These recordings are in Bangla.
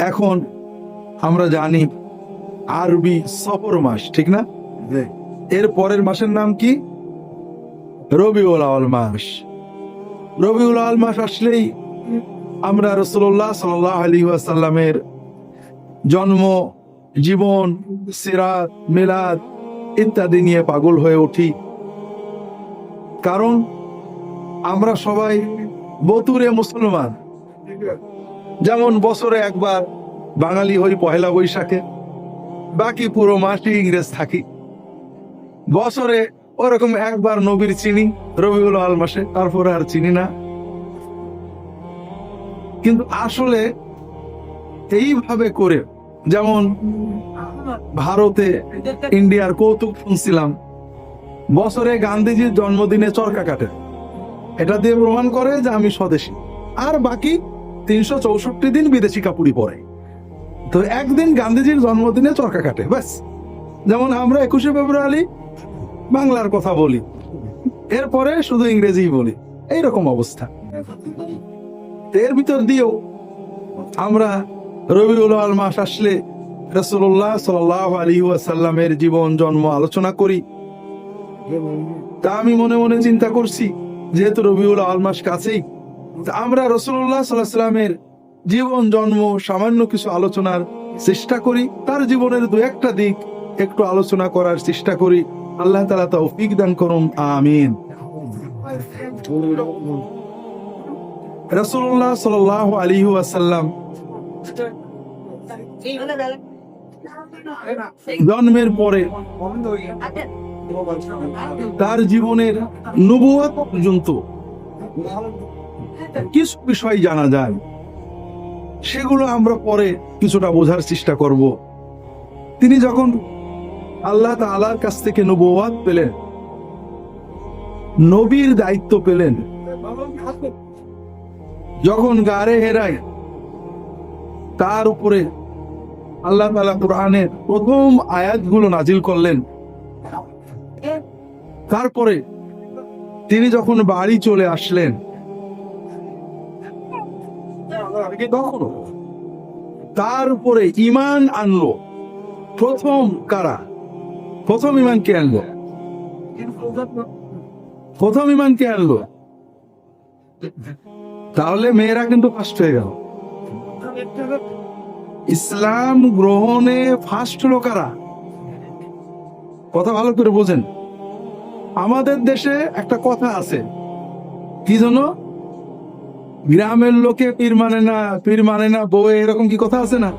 এখন আমরা জানি আরবি সফর মাস, ঠিক না? এর পরের মাসের নাম কি? রবিউল আউয়াল মাস। রবিউল আউয়াল মাস আসলেই আমরা রাসূলুল্লাহ সাল্লাল্লাহু আলাইহি ওয়াসাল্লামের জন্ম, জীবন, সিরাত, মিলাদ ইত্যাদি নিয়ে পাগল হয়ে উঠি। কারণ আমরা সবাই বতুরে মুসলমান। যেমন বছরে একবার বাঙালি হই পহেলা বৈশাখে, বাকি পুরো মাসই ইংরেজ থাকি। বছরে ওরকম একবার নবীর চিনি রবিউল আউয়াল মাসে, তারপরে আর চিনি না। কিন্তু আসলে এইভাবে করে, যেমন ভারতে ইন্ডিয়ার কৌতুক শুনছিলাম, বছরে গান্ধীজির জন্মদিনে চরকা কাটে, এটা দিয়ে প্রমাণ করে যে আমি স্বদেশী। আর বাকি 364 দিন বিদেশি কাপড়ই পরে। তো একদিন গান্ধীজির জন্মদিনে চরকা কাটে, ব্যাস। যেমন আমরা 21শে ফেব্রুয়ারি বাংলার কথা বলি, এরপরে শুধু ইংরেজি বলি, এইরকম অবস্থা। এর ভিতর দিয়েও আমরা রবিউল আউয়াল মাস আসলে রাসূলুল্লাহ সাল্লাল্লাহু আলাইহি ওয়াসাল্লামের জীবন জন্ম আলোচনা করি। তা আমি মনে মনে চিন্তা করছি, যেহেতু রবিউল আউয়াল মাস কাছেই, আমরা রাসূলুল্লাহ সাল্লাল্লাহু আলাইহি ওয়াসাল্লামের জীবন জন্ম সামান্য কিছু আলোচনার চেষ্টা করি, তার জীবনের দু একটা দিক একটু আলোচনা করার চেষ্টা করি। আল্লাহ তাআলা তৌফিক দান করুন, আমিন। রাসূলুল্লাহ সাল্লাল্লাহু আলাইহি ওয়াসাল্লাম জন্মের পরে তার জীবনের নবুয়ত পর্যন্ত কিছু বিষয় জানা যায়, সেগুলো আমরা পরে কিছুটা বোঝার চেষ্টা করব। তিনি যখন আল্লাহ তাআলার কাছ থেকে নবুয়ত পেলেন, নবীর দায়িত্ব পেলেন, যখন গারে হেরায় তার উপরে আল্লাহ তাআলা কোরআনের প্রথম আয়াতগুলো নাজিল করলেন, তারপরে তিনি যখন বাড়ি চলে আসলেন, তখন তার উপরে ঈমান আনলো প্রথম কারা? প্রথম ঈমান কে আনলো? প্রথম ঈমান কে আনলো? তাহলে মেয়েরা কিন্তু ফার্স্ট হয়ে গেল। ইসলাম গ্রহণে ফার্স্ট হলো কারা? কথা ভালো করে বোঝেন। আমাদের দেশে একটা কথা আছে, কি জানো? গ্রামের লোকে পীর মানে না বউ, এরকম কি কথা আছে না?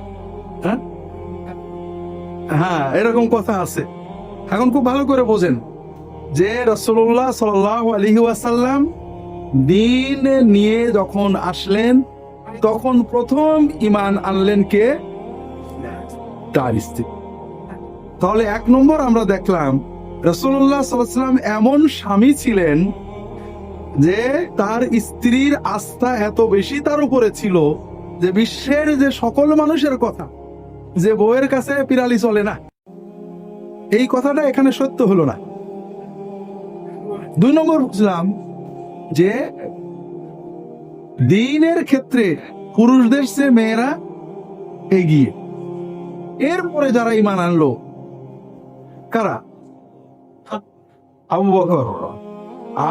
হ্যাঁ, এরকম কথা আছে। এখন খুব ভালো করে বোঝেন যে রাসূলুল্লাহ সাল্লাল্লাহু আলাইহি ওয়াসাল্লাম দ্বীন নিয়ে যখন আসলেন, তখন প্রথম ঈমান আনলেন কে? তার স্ত্রী। তাহলে এক নম্বর আমরা দেখলাম রাসূলুল্লাহ সাল্লাল্লাহু আলাইহি ওয়াসাল্লাম এমন স্বামী ছিলেন যে তার স্ত্রীর আস্থা এত বেশি তার উপরে ছিল যে বিশ্বের যে সকল মানুষের কথা, যে বউয়ের কাছে পিরালি চলে না, এই কথাটা এখানে সত্য হলো না। দুই নম্বর বুঝলাম যে দ্বীনের ক্ষেত্রে পুরুষদের চেয়ে মেয়েরা এগিয়ে। এরপরে যারা ঈমান আনলো কারা? আবু বকর,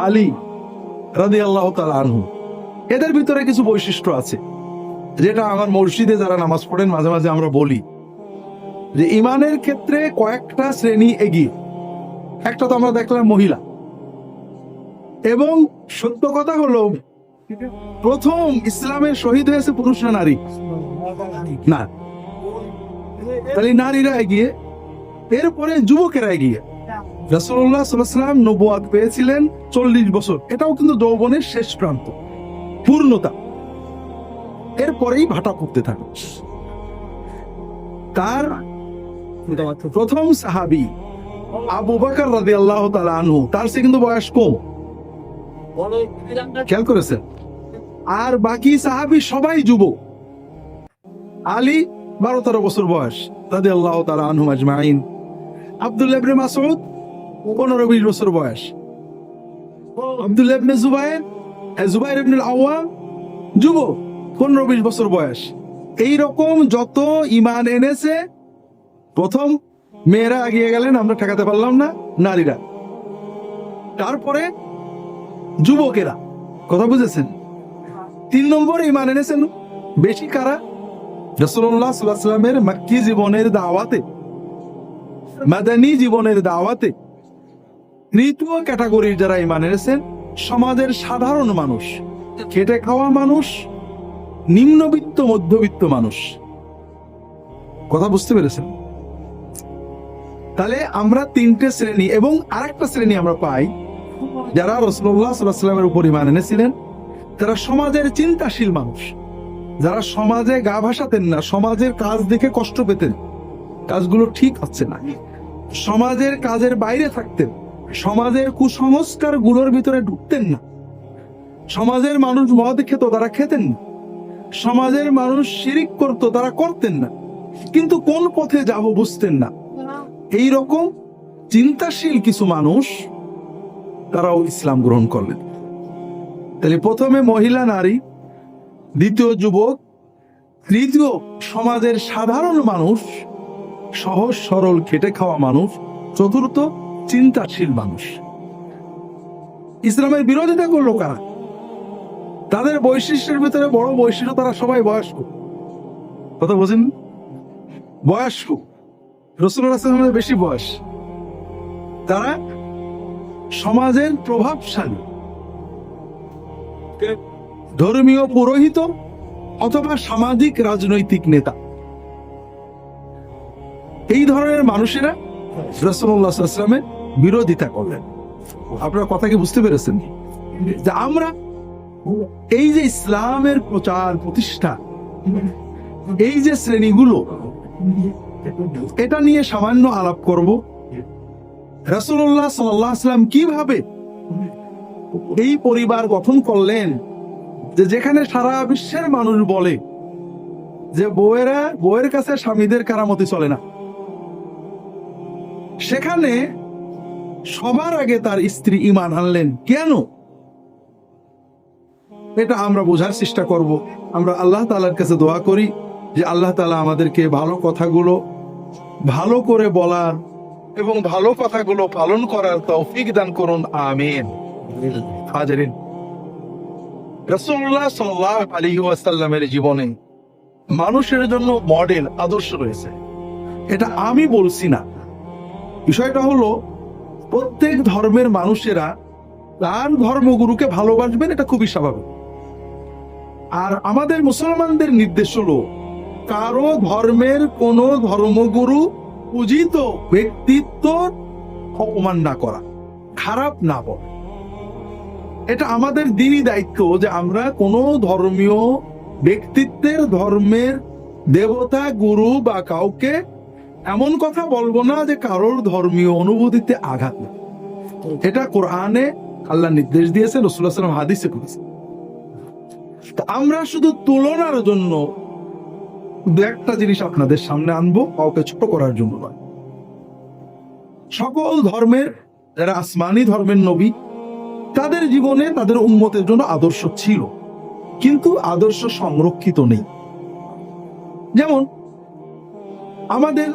আলী রাদিয়াল্লাহু তাআলা আনহু। এদের ভিতরে কিছু বৈশিষ্ট্য আছে যেটা আমার মসজিদে যারা নামাজ পড়েন মাঝে মাঝে আমরা বলি যে ঈমানের ক্ষেত্রে কয়েকটা শ্রেণী এগিয়ে। একটা তো আমরা দেখলাম মহিলা, এবং সত্য কথা হলো প্রথম ইসলামের শহীদ হয়েছে পুরুষ না নারী? না, তাহলে নারীরা এগিয়ে, এরপরে যুবকেরা এগিয়ে। রাসূলুল্লাহ সাল্লাল্লাহু আলাইহি ওয়াসাল্লাম নবুয়ত পেয়েছিলেন 40 বছর, এটাও কিন্তু যৌবনের শেষ প্রান্ত, পূর্ণতা। এরপরেই ভাটা পড়তে থাকে। তার প্রথম সাহাবী আবু বকর রাদিয়াল্লাহু তাআলা আনহু, তার সে কিন্তু বয়স কম, খেয়াল করেছেন? আর বাকি সাহাবী সবাই যুবক। আলী 12-13 বছর বয়স রাদিয়াল্লাহু তাআলা আনহুম আজমাইন। আব্দুল্লাহ ইবনে মাসউদ 15-20 বছর বয়স। আব্দুল্লাহ ইবনে জুবাইর ইবনে আল আওয়াম যুবক, 15-20 বছর বয়স। এই রকম যত ইমান এনেছে, প্রথম মেয়েরা এগিয়ে গেলেন, আমরা ঠেকাতে পারলাম না, নারীরা, তারপরে যুবকেরা, কথা বুঝেছেন? 3 নম্বর ইমান এনেছেন বেশি কারা? রাসূলুল্লাহ সাল্লাল্লাহু আলাইহি ওয়াসাল্লামের মক্কি জীবনের দাওয়াতে, মাদানী জীবনের দাওয়াতে। তৃতীয় ক্যাটাগরির যারা ইমান এনেছেন, সমাজের সাধারণ মানুষ, খেটে খাওয়া মানুষ, নিম্নবিত্ত মধ্যবিত্ত মানুষ। কথা বুঝতে পেরেছেন? তাহলে আমরা 3টে শ্রেণী, এবং আরেকটা শ্রেণী আমরা পাই যারা রাসূলুল্লাহ সাল্লাল্লাহু আলাইহি ওয়াসাল্লামের উপর ঈমান এনেছিলেন, তারা সমাজের চিন্তাশীল মানুষ, যারা সমাজে গা ভাসাতেন না, সমাজের কাজ দেখে কষ্ট পেতেন, কাজগুলো ঠিক হচ্ছে না, সমাজের কাজের বাইরে থাকতেন, সমাজের কুসংস্কার গুলোর ভিতরে ঢুকতেন না, সমাজের মানুষ মদ খেত, তারা খেতেন না, সমাজের মানুষ শিরিক করত, তারা করতেন না, কিন্তু কোন পথে যাব বুঝতেন না। এই রকম চিন্তাশীল কিছু মানুষ, তারাও ইসলাম গ্রহণ করলেন। তাহলে প্রথমে মহিলা, নারী, দ্বিতীয় যুবক, তৃতীয় সমাজের সাধারণ মানুষ, সহজ সরল খেটে খাওয়া মানুষ, চতুর্থ চিন্তাশীল মানুষ। ইসলামের বিরোধিতা করলো কারা? তাদের বৈশিষ্ট্যের ভিতরে বড় বৈশিষ্ট্য, তারা সবাই বয়স্ক। কথা বোঝেন? বয়স্ক, রাসূলুল্লাহ সাল্লাল্লাহু আলাইহি ওয়াসাল্লামের বেশি বয়স, তারা সমাজের প্রভাবশালী, ধর্মীয় পুরোহিত অথবা সামাজিক রাজনৈতিক নেতা। এই ধরনের মানুষেরা রাসূলুল্লাহ সাল্লাল্লাহু আলাইহি ওয়াসাল্লামের বিরোধিতা করলেন। আপনারা কথা কি বুঝতে পেরেছেন? যে আমরা এই যে ইসলামের প্রচার প্রতিষ্ঠা, এই যে শ্রেণীগুলো, এটা নিয়ে সামান্য আলাপ করব। রাসূলুল্লাহ সাল্লাল্লাহু আলাইহি ওয়াসাল্লাম কিভাবে এই পরিবার গঠন করলেন, যে যেখানে সারা বিশ্বের মানুষ বলে যে বউয়ের কাছে স্বামীদের কারামতি চলে না, সেখানে সবার আগে তার স্ত্রী ঈমান আনলেন কেন? এটা আমরা বোঝার চেষ্টা করব। আমরা আল্লাহ তাআলার কাছে দোয়া করি যে আল্লাহ তাআলা আমাদেরকে ভালো কথাগুলো ভালো করে বলার এবং ভালো কথাগুলো পালন করার তৌফিক দান করুন, আমিন। হাজিরিন, রাসূলুল্লাহ সাল্লাল্লাহু আলাইহি ওয়াসাল্লামের জীবনে মানুষের জন্য মডেল, আদর্শ রয়েছে। এটা আমি বলছি না, বিষয়টা হলো প্রত্যেক ধর্মের মানুষেরা তার ধর্মগুরুকে ভালোবাসবেন, এটা খুবই স্বাভাবিক। আর আমাদের মুসলমানদের নির্দেশ হলো কারো ধর্মের কোন ধর্মগুরু পূজিত ব্যক্তিত্ব অপমান না করা, খারাপ না বলা। এটা আমাদের দ্বীনি দায়িত্ব যে আমরা কোন ধর্মীয় ব্যক্তিত্বের, ধর্মের দেবতা, গুরু বা কাউকে এমন কথা বলবো না যে কারোর ধর্মীয় অনুভূতিতে আঘাত না। এটা কোরআনে আল্লাহ নির্দেশ দিয়েছে, রাসূলুল্লাহ সাল্লাল্লাহু আলাইহি ওয়াসাল্লাম হাদিসে করেছে। আমরা শুধু তুলনার জন্য দু একটা জিনিস আপনাদের সামনে আনবো, কাউকে ছোট করার জন্য নয়। সকল ধর্মের যারা আসমানি ধর্মের নবী, তাদের জীবনে তাদের উম্মতের জন্য আদর্শ ছিল, কিন্তু আদর্শ সংরক্ষিত নেই। যেমন আমাদের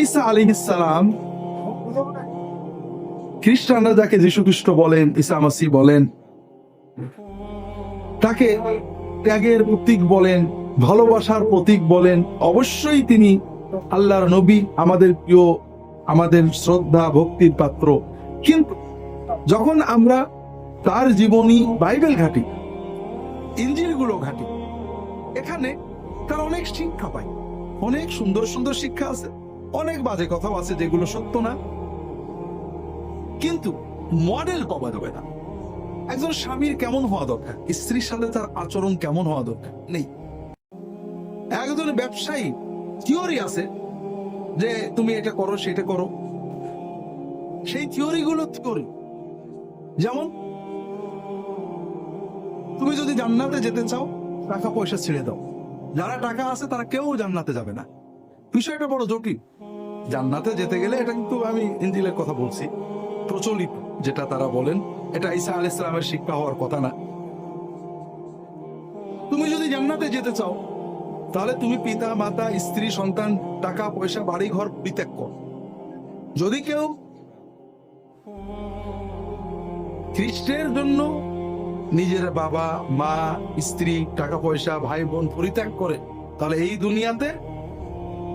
ঈসা আলাইহিস সালাম, খ্রিস্টানরা যাকে যীশু খ্রিস্ট বলেন, ঈসা মাসিহ বলেন, তাকে ত্যাগের প্রতীক বলেন, ভালোবাসার প্রতীক বলেন। অবশ্যই তিনি আল্লাহর নবী, আমাদের প্রিয়, আমাদের শ্রদ্ধা ভক্তির পাত্র। কিন্তু যখন আমরা তার জীবনী বাইবেল ঘাঁটি, ইনজিলগুলো ঘাঁটি, এখানে তার অনেক শিক্ষা পাই, অনেক সুন্দর সুন্দর শিক্ষা আছে, অনেক বাজে কথাও আছে যেগুলো সত্য না। কিন্তু মডেল পাওয়া যাবে না। একজন স্বামীর কেমন হওয়া দরকার, স্ত্রীর সাথে তার আচরণ কেমন হওয়া দরকার নেই। একজন ব্যবসায়ী থিওরি আছে যে তুমি এটা করো, সেটা করো, সেই থিওরিগুলো থিওরি। যেমন তুমি যদি জান্নাতে যেতে চাও, টাকা পয়সা ছেড়ে দাও। যারা টাকা আছে তারা কেউ জান্নাতে যাবে না। বিষয়টা বড় জটিল। জান্নাতে যেতে গেলে, এটা কিন্তু আমি ইনজিলের কথা বলছি, প্রচলিত যেটা তারা বলেন, এটা ঈসা আলাইহিস সালামের শিক্ষা হওয়ার কথা না। তুমি যদি জান্নাতে যেতে চাও, তাহলে তুমি পিতা মাতা স্ত্রী সন্তান টাকা পয়সা বাড়ি ঘর পরিত্যাগ করো। যদি কেউ খ্রিস্টের জন্য নিজের বাবা মা স্ত্রী টাকা পয়সা ভাই বোন পরিত্যাগ করে, তাহলে এই দুনিয়াতে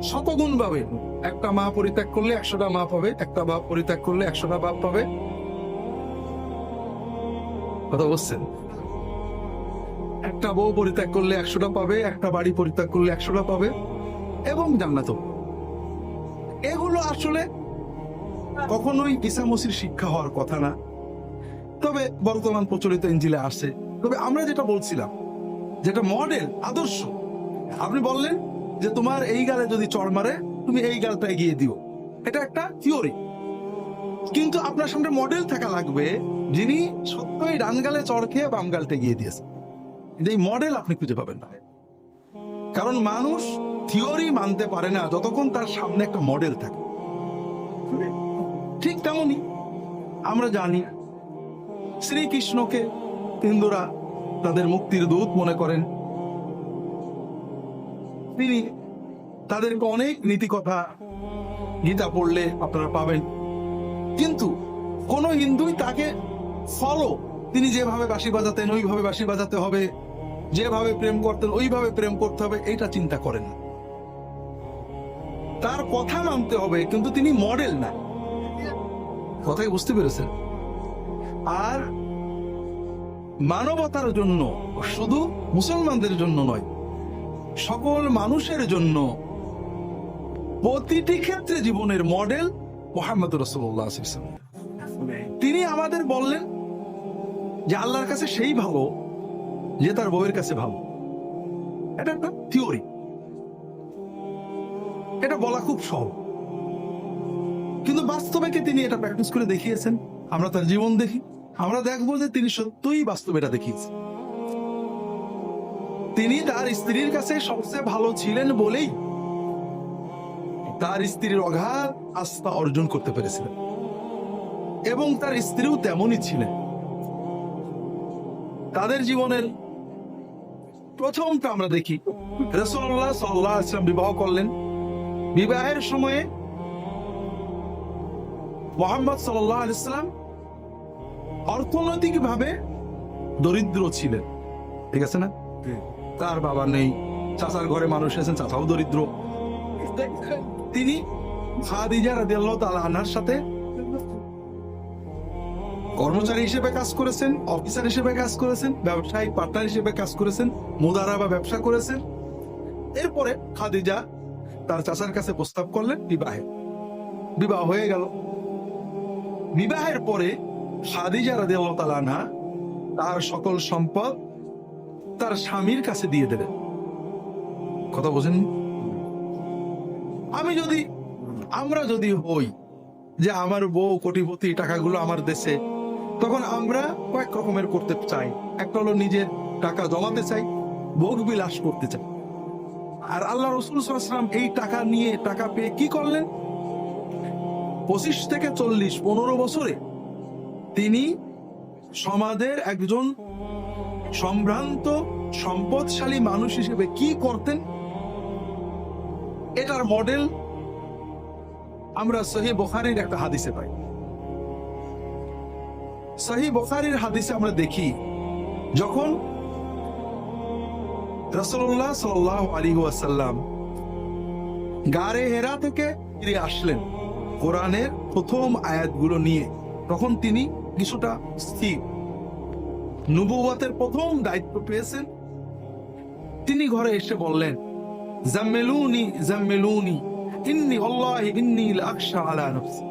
শতগুণ পাবে। একটা মা পরিত্যাগ করলে 100টা মা পাবে, একটা বাপ পরিত্যাগ করলে 100টা বাপ পাবে। কথা বলছেন? একটা বউ পরিত্যাগ করলে 100টা পাবে, একটা বাড়ি পরিত্যাগ করলে 100টা পাবে, এবং জান্নাত। এগুলো আসলে কখনোই ঈসা মসির শিক্ষা হওয়ার কথা না, তবে বর্তমান প্রচলিত ইঞ্জিলে আসে। তবে আমরা যেটা বলছিলাম, যেটা মডেল আদর্শ, আপনি বললেন যে তোমার এই গালে যদি চড় মারে তুমি এই গালটা এগিয়ে দিও, এটা একটা থিওরি। কিন্তু আপনার সামনে মডেল থাকা লাগবে যিনি সত্যই ডান গালে চড় খেয়ে বাম গালটা এগিয়ে দিয়েছে। এই মডেল আপনি খুঁজে পাবেন না, কারণ মানুষ থিওরি মানতে পারে না যতক্ষণ তার সামনে একটা মডেল থাকে। ঠিক তেমনই আমরা জানি শ্রীকৃষ্ণকে হিন্দুরা তাদের মুক্তির দূত মনে করেন। তিনি তাদেরকে অনেক নীতি কথা গীতা পড়লে আপনারা পাবেন, কিন্তু কোন হিন্দুই তাকে ফলো, তিনি যেভাবে বাঁশি বাজাতেন ওইভাবে বাঁশি বাজাতে হবে, যেভাবে প্রেম করতেন ওইভাবে প্রেম করতে হবে, এটা চিন্তা করেন না। তার কথা মানতে হবে, কিন্তু তিনি মডেল না। কথাই বুঝতে পেরেছেন? আর মানবতার জন্য, শুধু মুসলমানদের জন্য নয়, সকল মানুষের জন্য প্রতিটি ক্ষেত্রে জীবনের মডেল মুহাম্মদ রাসূলুল্লাহ সাল্লাল্লাহু আলাইহি ওয়াসাল্লাম। তিনি আমাদের বললেন যে আল্লাহর কাছে সেই ভালো যে তার বউয়ের কাছে ভালো। এটা একটা থিওরি, এটা বলা খুব সহজ, কিন্তু বাস্তবে কি তিনি এটা প্র্যাকটিস করে দেখিয়েছেন? আমরা তার জীবন দেখি, আমরা দেখবো যে তিনি সত্যই বাস্তবে এটা দেখিয়েছেন। তিনি তার স্ত্রীর কাছে সবচেয়ে ভালো ছিলেন বলেই তার স্ত্রীর অগাধ আস্থা অর্জন করতে পেরেছিলেন, এবং তার স্ত্রীও তেমনই ছিলেন। তাদের জীবনের প্রথমটা আমরা দেখি, রাসূলুল্লাহ সাল্লাল্লাহু আলাইহি ওয়াসাল্লাম বিবাহ করলেন। বিবাহের সময়ে মুহাম্মদ সাল্লাল্লাহু আলাইহি ওয়াসাল্লাম অর্থনৈতিকভাবে দরিদ্র ছিলেন, ঠিক আছে না? তার বাবা নেই, চাচার ঘরে মানুষ আছেন, চাচাও দরিদ্র। তিনি খাদিজা রাদিয়াল্লাহু তাআলা আনহার সাথে কর্মচারী হিসেবে কাজ করেছেন, অফিসার হিসেবে কাজ করেছেন, ব্যবসায়িক পার্টনার হিসেবে কাজ করেছেন, মুদারাবা ব্যবসা করেছেন। এরপরে খাদিজা তার চাচার কাছে প্রস্তাব করলেন বিবাহ হয়ে গেল। বিবাহের পরে খাদিজা রাদিয়াল্লাহু তাআলা আনহা তার সকল সম্পদ তার স্বামীর কাছে দিয়ে দেবেন। কথা বোঝেন? আমরা যদি হই যে আমার বউ কোটিপতি, টাকাগুলো আমার দেশে, তখন আমরা কয়েক রকমের করতে চাই। একটা হলো নিজের টাকা জমাতে চাই, ভোগ বিলাস করতে চাই। আর আল্লাহ রাসূল সাল্লাল্লাহু আলাইহি ওয়াসাল্লাম এই টাকা নিয়ে, টাকা পেয়ে কি করলেন? 25 থেকে 40-15 বছরে তিনি সমাজের একজন সম্ভ্রান্ত সম্পদশালী মানুষ হিসেবে কি করতেন, এটার মডেল আমরা সহিহ বুখারীর একটা হাদিসে পাই। সহিহ বুখারীর হাদিসে আমরা দেখি, যখন রাসূলুল্লাহ সাল্লাল্লাহু আলাইহি ওয়াসাল্লাম গারে হেরা থেকে ফিরে আসলেন কোরআনের প্রথম আয়াতগুলো নিয়ে, তখন তিনি কিছুটা স্থির, নবুয়তের প্রথম দায়িত্ব পেয়েছেন। তিনি ঘরে এসে বললেন, জাম্মিলুনি জাম্মিলুনি ইন্নী ওয়াল্লাহি ইন্নী লাআখশা আলা নাফসি,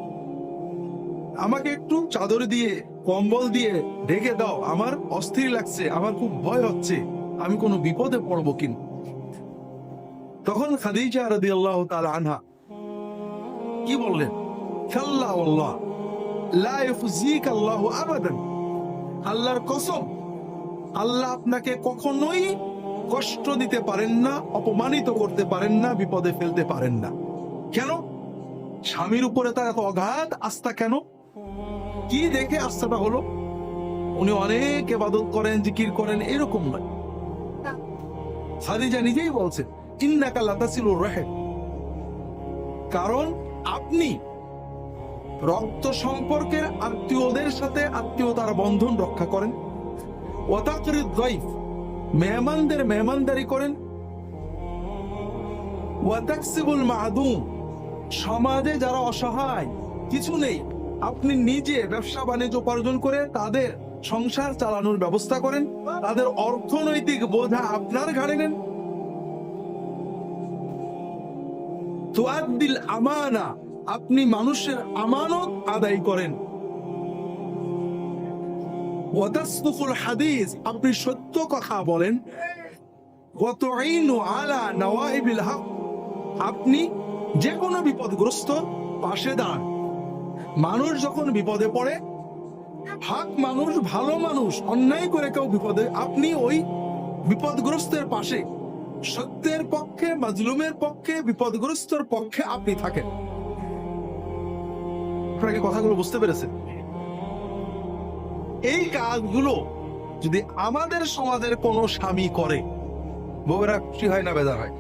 আমাকে একটু চাদর দিয়ে কম্বল দিয়ে ঢেকে দাও, আমার অস্থির লাগছে, আমার খুব ভয় হচ্ছে, আমি কোনো বিপদে পড়বো কিনা। তখন খাদিজা রাদিয়াল্লাহু তাআলা আনহা কি বললেন? কাল্লা ওয়াল্লাহ লা ইউফজিকা আল্লাহু আবাদান, আল্লাহর কসম, আল্লাহ আপনাকে কখনোই কষ্ট দিতে পারেন না, অপমানিত করতে পারেন না, বিপদে ফেলতে পারেন না। কেন? স্বামীর উপরে তার এত অগাধ আস্থা কেন? কি দেখে আস্থাটা হলো? উনি অনেক ইবাদত করেন, জিকির করেন, এরকম নয়। খাদিজা নিজেই বলছেন ইন্নাকা লাতাসিলুর রাহিম, কারণ আপনি রক্ত সম্পর্কের আত্মীয়দের সাথে আত্মীয়তার বন্ধন রক্ষা করেন। ওয়া তাকরিদ যায়ফ, মেহমানদের মেহমানদারি করেন। ওয়া তাকসিবুল মা'দুম, সমাজে যারা অসহায়, কিছু নেই, আপনি নিজে ব্যবসা বাণিজ্য উপার্জন করে তাদের সংসার চালানোর ব্যবস্থা করেন, তাদের অর্থনৈতিক বোঝা আপনার ঘাড়ে নেন। তুআদ্দিল আমানা, আপনি মানুষের আমানত আদায় করেন। ওয়া তাসদুকুল হাদিস, আপনি সত্য কথা বলেন। ওয়া তুঈনু আলা নওয়াইবিল হক, আপনি যে কোনো বিপদগ্রস্ত পাশে দাঁড়ান। মানুষ যখন বিপদে পড়ে, হক মানুষ, ভালো মানুষ অন্যায় করে কেউ বিপদে, আপনি ওই বিপদগ্রস্তের পাশে, সত্যের পক্ষে, মাজলুমের পক্ষে, বিপদগ্রস্তর পক্ষে আপনি থাকেন। আপনারা কি কথাগুলো বুঝতে পেরেছেন? এই কাজগুলো যদি আমাদের সমাজের কোনো স্বামী করে, বউরা খুশি হয় না বেজার হয়?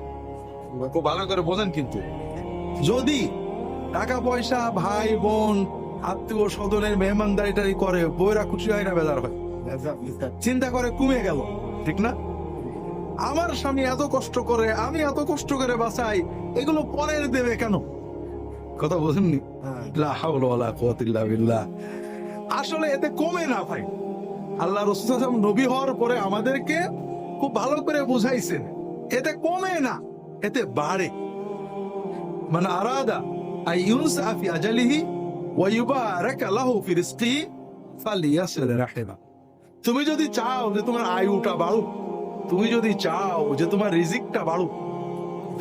খুব ভালো করে বোঝেন। কিন্তু যদি টাকা পয়সা, ভাই বোন, আত্মীয় স্বজনের মেহমানদারিটারি করে, বউরা খুশি হয় না বেজার হয়? চিন্তা করে কমে গেল, ঠিক না? আমার স্বামী এত কষ্ট করে, আমি এত কষ্ট করে বাঁচাই, এগুলো পরের দেবে কেন? কথা বোঝেননি? লা হাওলা ওয়ালা কুওয়াতা ইল্লা বিল্লাহ। আসলে এতে কমে না ভাই। আল্লাহ রাসূল সাল্লাল্লাহু আলাইহি ওয়াসাল্লাম নবী হওয়ার পরে আমাদেরকে খুব ভালো করে বুঝাইছেন, এতে কমে না, এতে বাড়ে। মান আরাদা আইয়ুনসা ফি আজালিহি ওয়া ইউবারাকা লাহু ফি রিজকিহি ফালিয়াসির রাহিমা। তুমি যদি চাও যে তোমার আয়ুটা বাড়ুক, তুমি যদি চাও যে তোমার রিজিকটা বাড়ুক,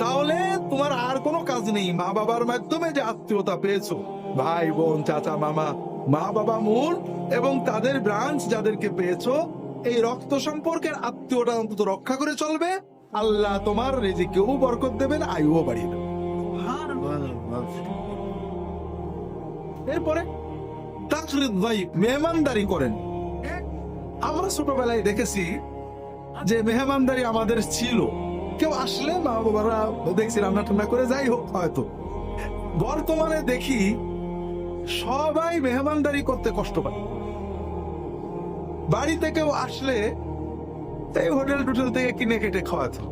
তাহলে তোমার আর কোনো কাজ নেই। মা বাবার মাধ্যমে যে আত্মীয়তা পেয়েছো, ভাই বোন, চাচা মামা, মা বাবা মূল এবং তাদের ব্রাঞ্চ যাদেরকে পেয়েছো, এই রক্ত সম্পর্কের আত্মীয়টা অন্তত রক্ষা করে চলবে। আল্লাহ তোমার রিজিকেও বরকত দেবেন, আয়ুও বাড়িয়ে দেবেন। এরপরে তাকরিদ যায়ফ, মেহমানদারি করেন। আমরা ছোটবেলায় দেখেছি যে মেহমানদারি আমাদের ছিল, কেউ আসলে মা বাবারা দেখছি রান্না টান্না করে, যাই হোক হয়তো। বর্তমানে দেখি সবাই মেহমানদারি করতে কষ্ট পায়। বাড়িতে কেউ আসলে এই হোটেল টোটেল থেকে কিনে কেটে খাওয়াতো।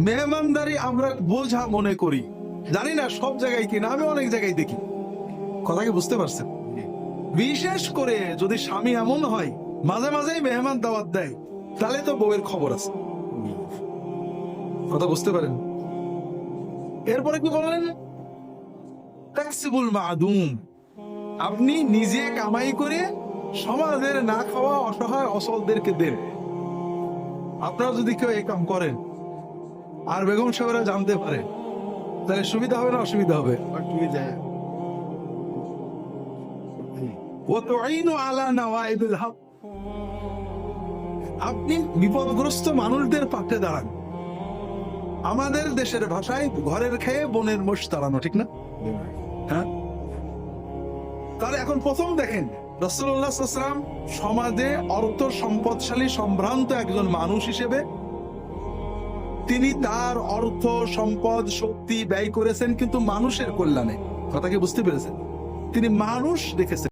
মেহমানদারি আমরা বোঝা মনে করি, জানি না সব জায়গায় কিনা, আমি অনেক জায়গায় দেখি। কথা কি বুঝতে পারছেন? বিশেষ করে যদি স্বামী এমন হয় মাঝে মাঝেই মেহমান দাওয়াত দেয়, তাহলে তো বউয়ের খবর আছে। কথা বুঝতে পারেন? এরপরে কি বললেন? তাকসিবুল মা'দুম, আপনি নিজে কামাই করে সমাজের না খাওয়া অসহায় অসলদেরকে দেন। আপনারা যদি কেউ এই কাম করেন আর বেগম সাহেবরা জানতে পারে, তাহলে সুবিধা হবে না অসুবিধা হবে? ওয়া তুঈনু আলা নওয়াইবিল হক, আপনি বিপদগ্রস্ত মানুষদের পাশে দাঁড়ান। আমাদের দেশের ভাষায় ঘরের খেয়ে বনের মোষ তাড়ানো, ঠিক না? হ্যাঁ। তাহলে এখন প্রথম দেখেন, রাসূলুল্লাহ সাল্লাল্লাহু আলাইহি ওয়াসাল্লাম সমাজে অর্থ সম্পদশালী সম্ভ্রান্ত একজন মানুষ হিসেবে তিনি তার অর্থ সম্পদ শক্তি ব্যয় করেছেন, কিন্তু মানুষের কল্যাণে। কথা কি বুঝতে পেরেছেন? তিনি মানুষ দেখেছেন।